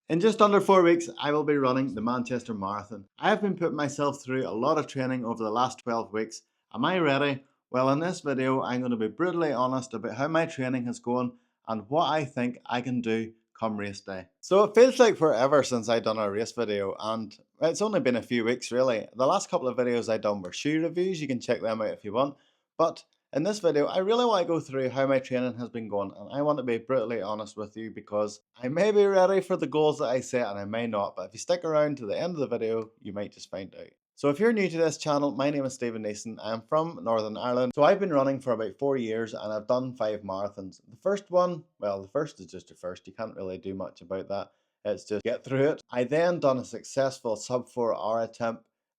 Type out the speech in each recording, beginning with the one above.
In just under 4 weeks, I will be running the Manchester Marathon. I have been putting myself through a lot of training over the last 12 weeks. Am I ready? Well, in this video, I'm going to be brutally honest about how my training has gone and what I think I can do come race day. So it feels like forever since I done a race video, and it's only been a few weeks really. The last couple of videos I done were shoe reviews. You can check them out if you want. But in this video, I really want to go through how my training has been going, and I want to be brutally honest with you because I may be ready for the goals that I set and I may not, but if you stick around to the end of the video, you might just find out. So if you're new to this channel, my name is Stephen Neeson. I'm from Northern Ireland. So I've been running for about 4 years and I've done 5 marathons. The first one, well, the first is just a first. You can't really do much about that. It's just get through it. I then done a successful sub 4 hour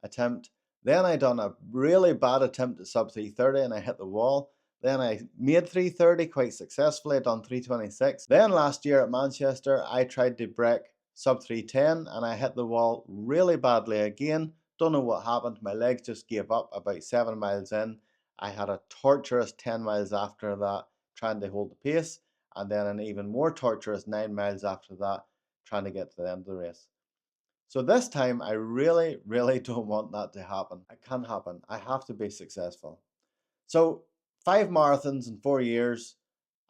attempt. Then I done a really bad attempt at sub 3:30 and I hit the wall. Then I made 3:30 quite successfully, I done 3:26. Then last year at Manchester, I tried to break sub 3:10 and I hit the wall really badly again. Don't know what happened. My legs just gave up about 7 miles in. I had a torturous 10 miles after that trying to hold the pace, and then an even more torturous 9 miles after that trying to get to the end of the race. So this time, I really, really don't want that to happen. It can't happen. I have to be successful. So 5 marathons in 4 years.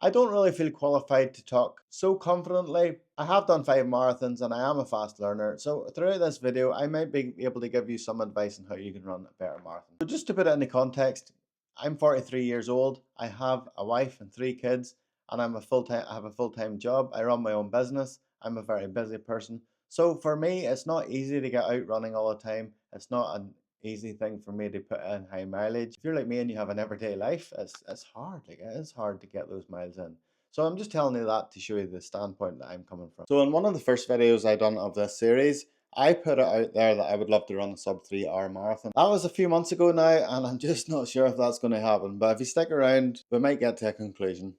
I don't really feel qualified to talk so confidently. I have done 5 marathons and I am a fast learner. So throughout this video, I might be able to give you some advice on how you can run a better marathon. So just to put it into context, I'm 43 years old. I have a wife and 3 kids, and I have a full-time job. I run my own business. I'm a very busy person. So for me, it's not easy to get out running all the time. It's not an easy thing for me to put in high mileage. If you're like me and you have an everyday life, it's hard. Like it is hard to get those miles in. So I'm just telling you that to show you the standpoint that I'm coming from. So in one of the first videos I done of this series, I put it out there that I would love to run a sub 3 hour marathon. That was a few months ago now, and I'm just not sure if that's going to happen. But if you stick around, we might get to a conclusion.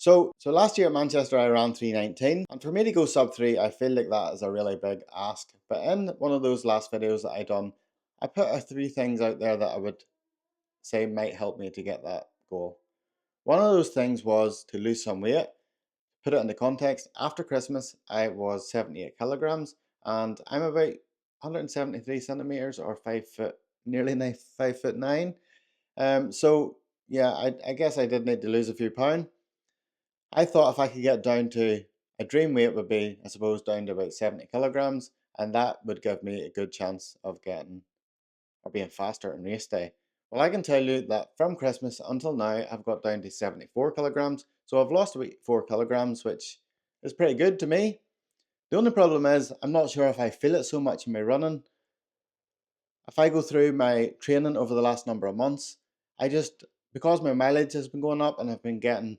So last year at Manchester, I ran 3:19, and for me to go sub 3, I feel like that is a really big ask. But in one of those last videos that I done, I put 3 things out there that I would say might help me to get that goal. One of those things was to lose some weight. Put it into context, after Christmas, I was 78 kilograms, and I'm about 173 centimeters or 5 foot, nearly 5'9". So yeah, I guess I did need to lose a few pounds. I thought if I could get down to a dream weight would be, I suppose, down to about 70 kilograms, and that would give me a good chance of getting or being faster on race day. Well, I can tell you that from Christmas until now, I've got down to 74 kilograms. So I've lost about 4 kilograms, which is pretty good to me. The only problem is I'm not sure if I feel it so much in my running. If I go through my training over the last number of months, because my mileage has been going up and I've been getting,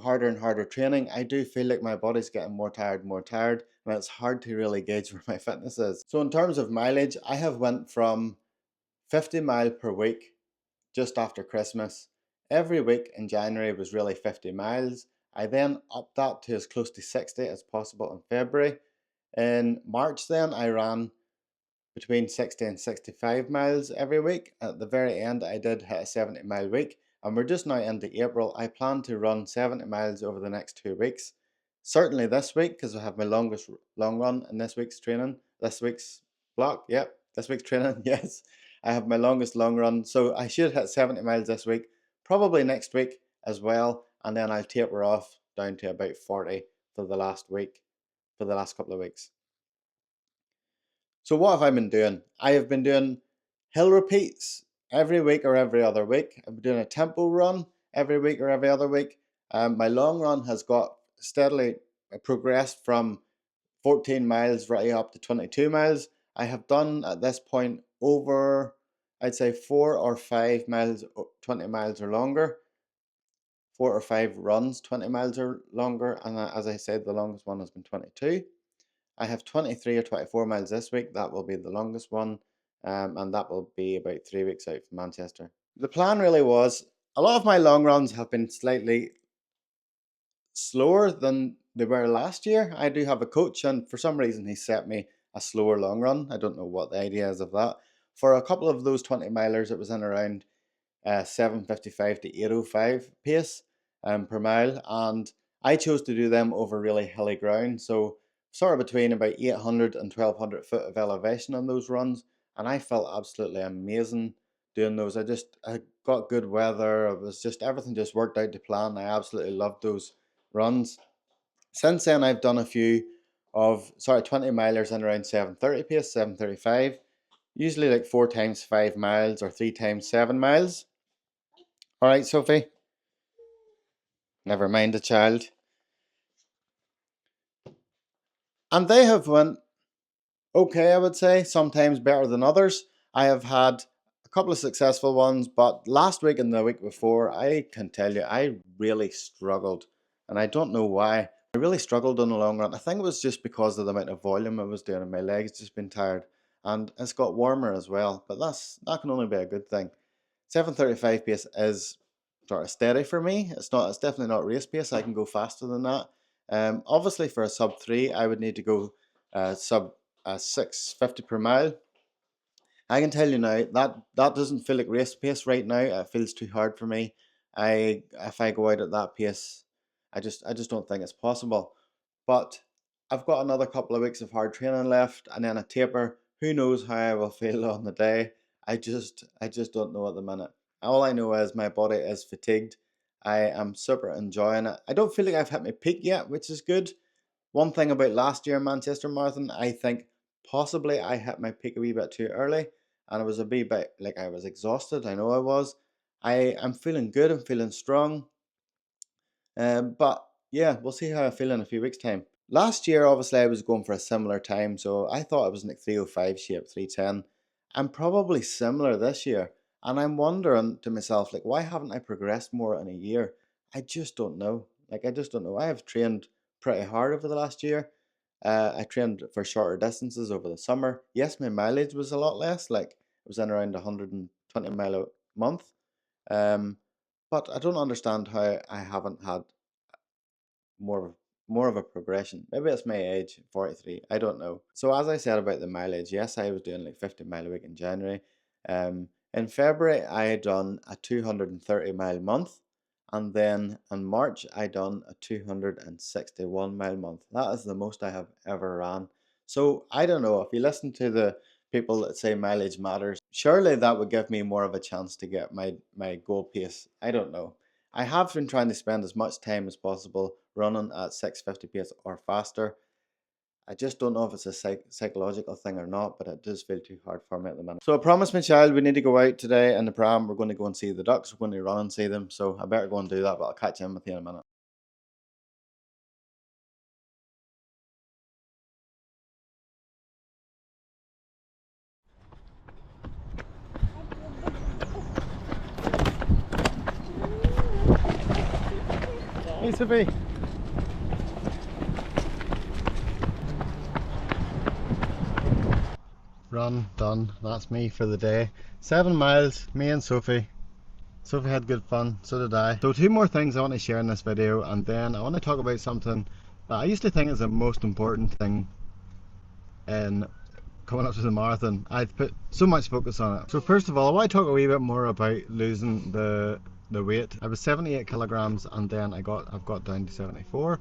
harder and harder training, I do feel like my body's getting more tired and more tired, and it's hard to really gauge where my fitness is. So in terms of mileage, I have went from 50 mile per week just after Christmas. Every week in January was really 50 miles. I then upped that to as close to 60 as possible in February. In March then I ran between 60 and 65 miles every week. At the very end I did hit a 70-mile week, and we're just now into April. I plan to run 70 miles over the next 2 weeks. Certainly this week, because I have my longest long run in this week's training, this week's block, yep, this week's training, yes. I have my longest long run, so I should hit 70 miles this week, probably next week as well, and then I'll taper off down to about 40 for the last week, for the last couple of weeks. So what have I been doing? I have been doing hill repeats every week or every other week. I've been doing a tempo run every week or every other week. My long run has got steadily progressed from 14 miles right up to 22 miles. I have done at this point over, I'd say 4 or 5 miles, 20 miles or longer. 4 or 5 runs, 20 miles or longer. And as I said, the longest one has been 22. I have 23 or 24 miles this week. That will be the longest one. And that will be about 3 weeks out from Manchester. The plan really was, a lot of my long runs have been slightly slower than they were last year. I do have a coach, and for some reason he set me a slower long run. I don't know what the idea is of that. For a couple of those 20 milers, it was in around 7:55 to 8:05 pace per mile, and I chose to do them over really hilly ground. So sort of between about 800 and 1200 foot of elevation on those runs, and I felt absolutely amazing doing those. I got good weather. It was just everything just worked out to plan. I absolutely loved those runs. Since then, I've done a few of 20 milers in around 7:30 pace, 7:35. Usually like 4 times 5 miles or 3 times 7 miles. All right, Sophie. Never mind the child. And they have went okay, I would say, sometimes better than others. I have had a couple of successful ones, but last week and the week before, I can tell you, I really struggled. And I don't know why. I really struggled in the long run. I think it was just because of the amount of volume I was doing, and my legs just been tired. And it's got warmer as well, but that can only be a good thing. 7:35 pace is sort of steady for me. It's definitely not race pace. I can go faster than that. Obviously for a sub 3, I would need to go sub 650 per mile. I can tell you now that doesn't feel like race pace right now. It feels too hard for me. If I go out at that pace, I just don't think it's possible. But I've got another couple of weeks of hard training left, and then a taper. Who knows how I will feel on the day? I just don't know at the minute. All I know is my body is fatigued. I am super enjoying it. I don't feel like I've hit my peak yet, which is good. One thing about last year Manchester Marathon, I think possibly I hit my peak a wee bit too early, and it was a wee bit like I was exhausted. I know I was. I'm feeling good. I'm feeling strong. But yeah, we'll see how I feel in a few weeks' time. Last year, obviously, I was going for a similar time, so I thought I was in like 305 shape, 310. I'm probably similar this year, and I'm wondering to myself, like, why haven't I progressed more in a year? I just don't know. Like, I just don't know. I have trained pretty hard over the last year. I trained for shorter distances over the summer. Yes, my mileage was a lot less, like, it was in around 120 mile a month. Um, but I don't understand how I haven't had more of more of a progression. Maybe it's my age, 43. I don't know. So as I said about the mileage, yes, I was doing like 50 mile a week in January. In February, I had done a 230 mile month, and then in March, I done a 261 mile month. That is the most I have ever ran. So I don't know if you listen to the people that say mileage matters. Surely that would give me more of a chance to get my goal pace. I don't know. I have been trying to spend as much time as possible running at 650 pace or faster. I just don't know if it's a psychological thing or not, but it does feel too hard for me at the minute. So I promised my child we need to go out today in the pram. We're going to go and see the ducks. We're going to run and see them. So I better go and do that, but I'll catch in with you in a minute. Hey Sophie. Run, done. That's me for the day. 7 miles, me and Sophie. Sophie had good fun, so did I. So 2 more things I want to share in this video, and then I want to talk about something that I used to think is the most important thing in coming up to the marathon. I've put so much focus on it. So first of all, I want to talk a wee bit more about losing the weight. I was 78 kilograms, and then I've got down to 74.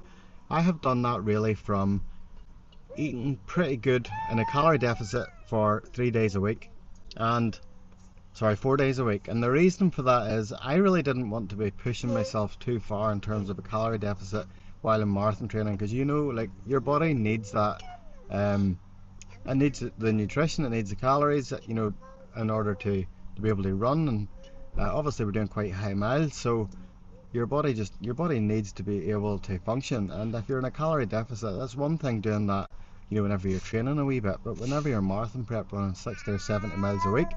I have done that really from eating pretty good in a calorie deficit for 3 days a week, and 4 days a week. And the reason for that is I really didn't want to be pushing myself too far in terms of a calorie deficit while in marathon training, because you know, like, your body needs that. It needs the nutrition, it needs the calories, you know, in order to be able to run. And obviously we're doing quite high miles, so your body needs to be able to function. And if you're in a calorie deficit, that's one thing doing that, you know, whenever you're training a wee bit, but whenever you're marathon prep running 60 or 70 miles a week,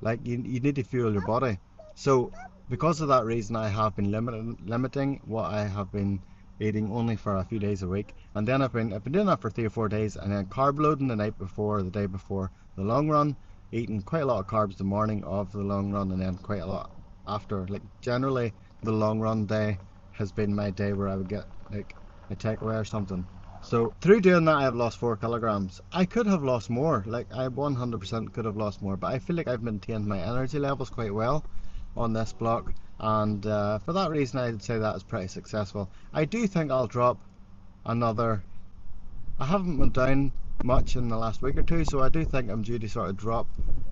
like, you need to fuel your body. So because of that reason, I have been limiting what I have been eating only for a few days a week. And then I've been doing that for 3 or 4 days, and then carb loading the night before, the day before the long run, eating quite a lot of carbs the morning of the long run, and then quite a lot after. Like, generally the long run day has been my day where I would get like a takeaway or something. So through doing that, I have lost 4 kilograms. I could have lost more, like, I 100% could have lost more, but I feel like I've maintained my energy levels quite well on this block, and for that reason I'd say that is pretty successful. I do think I'll drop another I haven't went down much in the last week or two, so I do think I'm due to sort of drop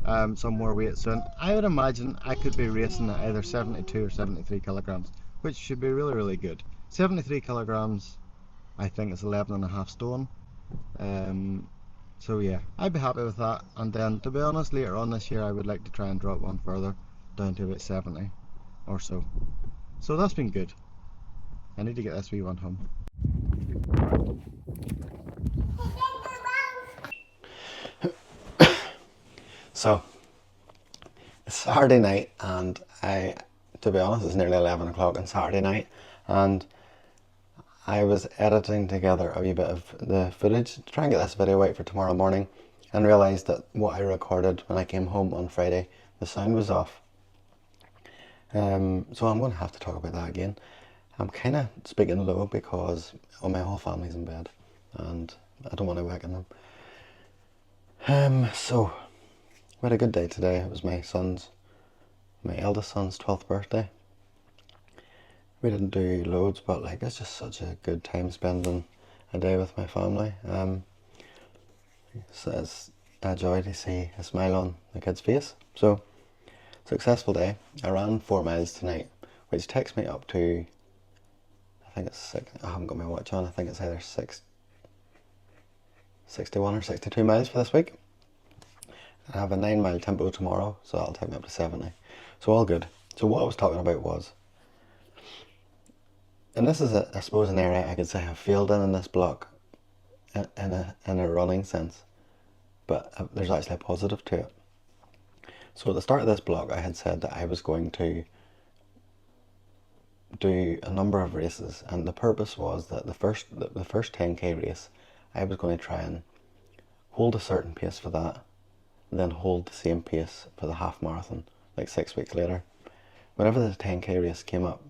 some more weight soon. I would imagine I could be racing at either 72 or 73 kilograms, which should be really, really good. 73 kilograms, I think it's 11 and a half stone. So yeah, I'd be happy with that. And then, to be honest, later on this year, I would like to try and drop one further, down to about 70 or so. So that's been good. I need to get this wee one home. So, it's Saturday night, and to be honest, it's nearly 11 o'clock on Saturday night, and I was editing together a wee bit of the footage to try and get this video out for tomorrow morning, and realised that what I recorded when I came home on Friday, the sound was off. So I'm going to have to talk about that again. I'm kind of speaking low because my whole family's in bed, and I don't want to waken them. So we had a good day today. It was my eldest son's 12th birthday. We didn't do loads, but like it's just such a good time spending a day with my family. So it's a joy to see a smile on the kid's face. So, successful day. I ran 4 miles tonight, which takes me up to, I think it's 6, I haven't got my watch on, I think it's either 61 or 62 miles for this week. I have a 9-mile tempo tomorrow, so that'll take me up to 70. So all good. So what I was talking about was, and this is, I suppose, an area I could say I've failed in this block, in a running sense, but there's actually a positive to it. So at the start of this block, I had said that I was going to do a number of races, and the purpose was that the first 10k race, I was going to try and hold a certain pace for that, and then hold the same pace for the half marathon, like 6 weeks later. Whenever the 10k race came up,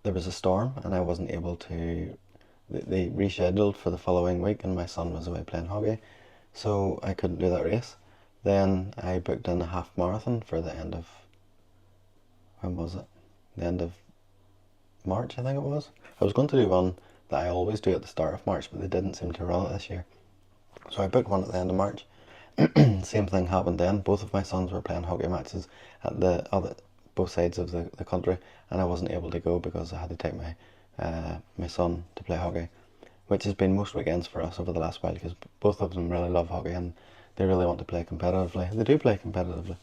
there was a storm, and I wasn't able to. They rescheduled for the following week, and my son was away playing hockey, so I couldn't do that race. Then I booked in a half marathon for the end of, when was it? The end of March, I think it was. I was going to do one that I always do at the start of March, but they didn't seem to run it this year. So I booked one at the end of March. Same thing happened then. Both of my sons were playing hockey matches at both sides of the country, and I wasn't able to go because I had to take my son to play hockey, which has been most weekends for us over the last while, because both of them really love hockey and they really want to play competitively. They do play competitively,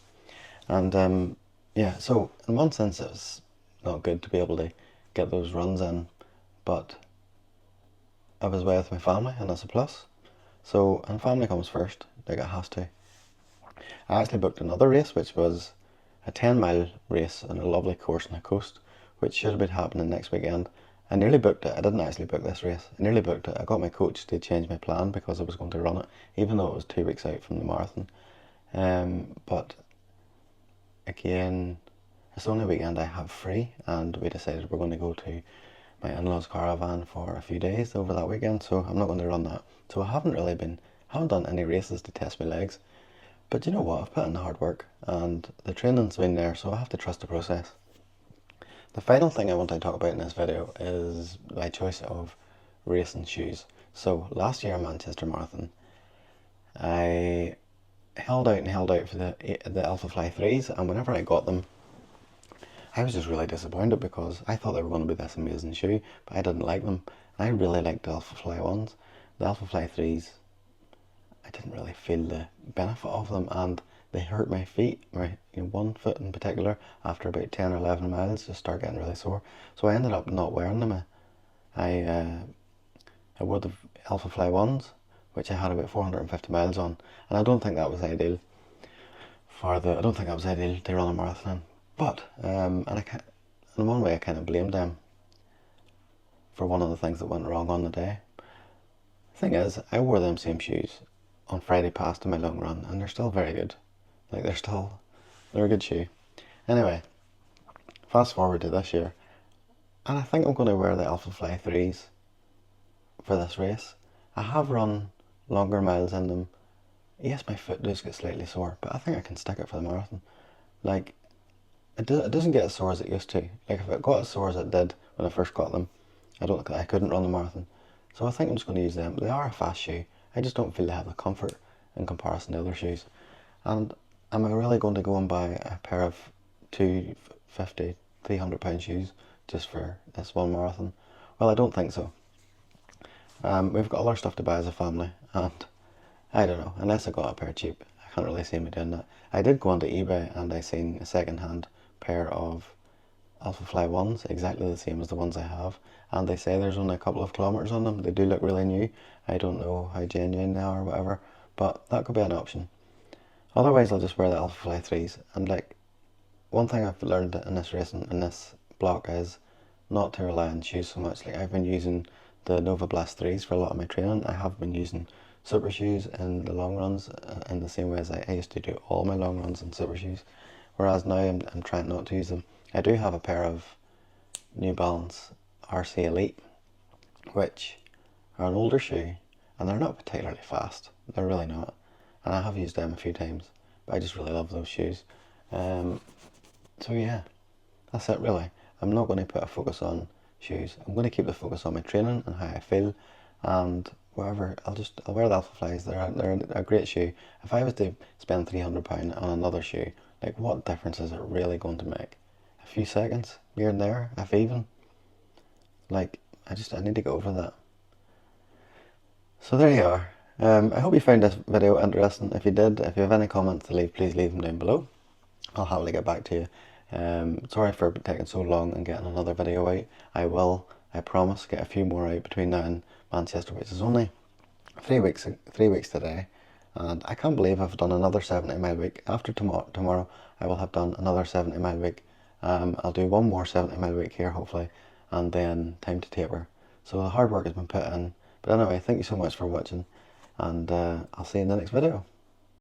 and yeah. So in one sense, it was not good to be able to get those runs in, but I was away with my family, and that's a plus. So, and family comes first, like it has to. I actually booked another race, which was a 10-mile race on a lovely course on the coast, which should have been happening next weekend. I nearly booked it. I didn't actually book this race. I nearly booked it. I got my coach to change my plan because I was going to run it, even though it was 2 weeks out from the marathon. But again, it's the only weekend I have free, and we decided we're going to go to my in-laws' caravan for a few days over that weekend, so I'm not going to run that. So I haven't done any races to test my legs. But you know what, I've put in the hard work, and the training's been there, so I have to trust the process. The final thing I want to talk about in this video is my choice of racing shoes. So last year in Manchester Marathon, I held out for the Alpha Fly 3s, and whenever I got them, I was just really disappointed because I thought they were going to be this amazing shoe, but I didn't like them. I really liked the Alpha Fly ones. The Alpha Fly 3s, I didn't really feel the benefit of them, and they hurt my feet. One foot in particular, after about 10 or 11 miles, just started getting really sore. So I ended up not wearing them. I wore the Alpha Fly ones, which I had about 450 miles on, and I don't think that was ideal to run a marathon. But in one way I kind of blamed them for one of the things that went wrong on the day. Thing is, I wore them same shoes on Friday past in my long run, and they're still very good. Like they're a good shoe. Anyway, fast forward to this year, and I think I'm going to wear the Alpha Fly 3s for this race. I have run longer miles in them. Yes, my foot does get slightly sore, but I think I can stick it for the marathon. Like, it doesn't get as sore as it used to. Like, if it got as sore as it did when I first got them, I couldn't run the marathon. So I think I'm just going to use them. They are a fast shoe. I just don't feel they have the comfort in comparison to other shoes. And am I really going to go and buy a pair of 250, £300 shoes just for this one marathon? Well, I don't think so. We've got other stuff to buy as a family, and I don't know, unless I got a pair cheap, I can't really see me doing that. I did go onto eBay and I seen a second-hand pair of Alphafly ones, exactly the same as the ones I have, and they say there's only a couple of kilometres on them. They do look really new. I don't know how genuine they are or whatever, but that could be an option. Otherwise, I'll just wear the Alphafly 3s. And like, one thing I've learned in this racing, in this block, is not to rely on shoes so much. Like, I've been using the Nova Blast 3s for a lot of my training. I have been using super shoes in the long runs in the same way as I used to do all my long runs in super shoes. Whereas now I'm trying not to use them. I do have a pair of New Balance RC Elite, which are an older shoe, and they're not particularly fast. They're really not. And I have used them a few times, but I just really love those shoes. So yeah, that's it really. I'm not going to put a focus on shoes. I'm going to keep the focus on my training and how I feel, and whatever. I'll wear the Alphaflies. They're a great shoe. If I was to spend £300 on another shoe, like, what difference is it really going to make? A few seconds here and there, if even. Like, I need to get over that. So there you are. I hope you found this video interesting. If you did, if you have any comments to leave, please leave them down below. I'll happily get back to you. Sorry for taking so long and getting another video out. I promise, get a few more out between now and Manchester, which is only 3 weeks today. And I can't believe I've done another 70-mile week. After tomorrow, I will have done another 70-mile week. I'll do one more 70-mile week here, hopefully, and then time to taper. So the hard work has been put in. But anyway, thank you so much for watching, and I'll see you in the next video.